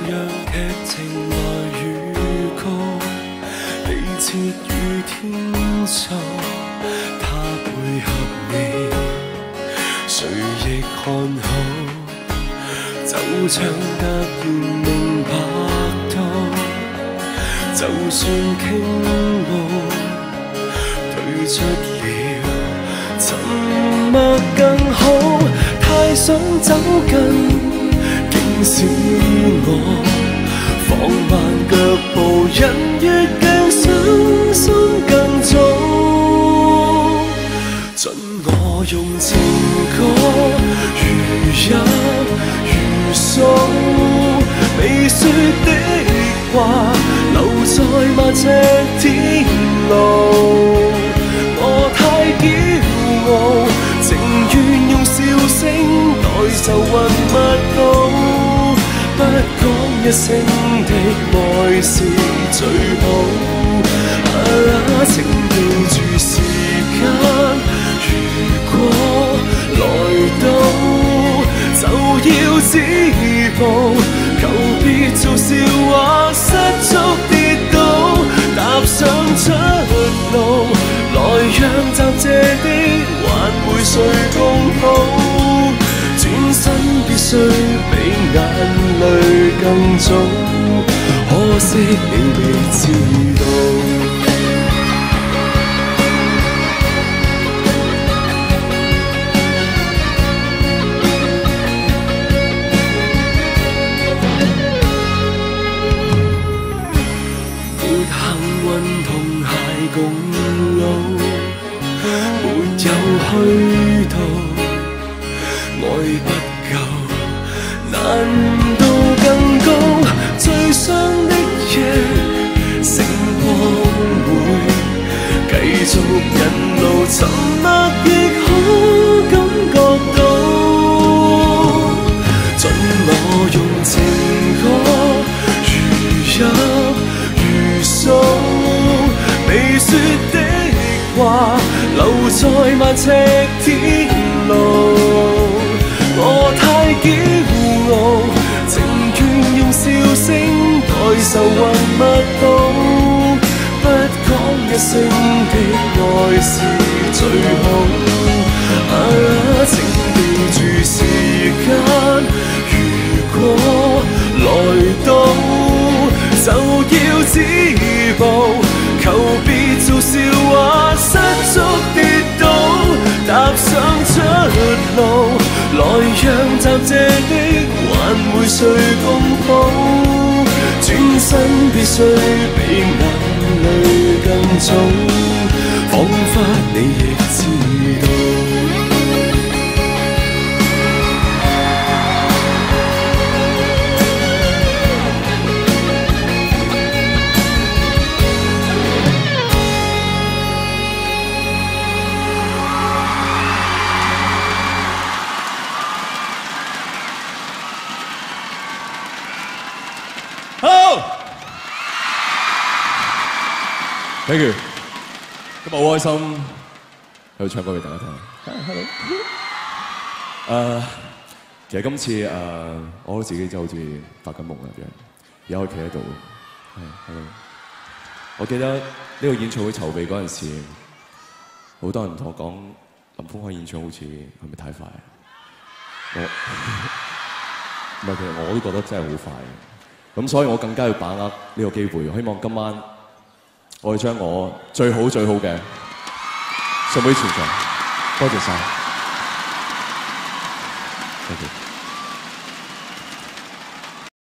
讓劇情來預告，地設與天造，他配合你，誰亦看好，就像突然明白到，就算傾慕，退出了，沉默更好，太想走近。驚死我，放慢腳步，人越近傷心更早。准我用情歌如泣如訴，未說的話留在萬尺天路。我太驕傲，情願用笑聲代愁雲密佈。不講一聲的愛是最好，請記住時間，如果來到就要止步，求別做笑話，失足跌倒，踏上出路，來讓暫借的還會誰共好？轉身必須比眼淚更早，可惜你未知道。沒幸運同偕共老，沒有虛度。愛不夠，難度更高，最傷的夜，星光會繼續引路，沉默亦可感覺到。准我用情歌如泣如訴，未說的話留在萬尺天路。我太驕傲，情願用笑聲代愁雲密佈，不講一聲的愛是最好。請記住時間，如果來到就要止步，求別做笑話，失足跌倒，踏上出路，來讓暫借的還會誰共好？轉身必須比眼淚更早，彷彿你亦知道。Thank you， 今日好開心，喺度唱歌俾大家聽。Hello， 其實今次我覺得自己真係好似發緊夢一樣，而家可以企喺度。Hello， 我記得呢個演唱會籌備嗰陣時，好多人同我講林峰開演唱好似係咪太快？唔係，其實我都覺得真係好快。咁所以我更加要把握呢個機會，希望今晚我會將我最好最好嘅送俾全場。多謝晒。Thank you。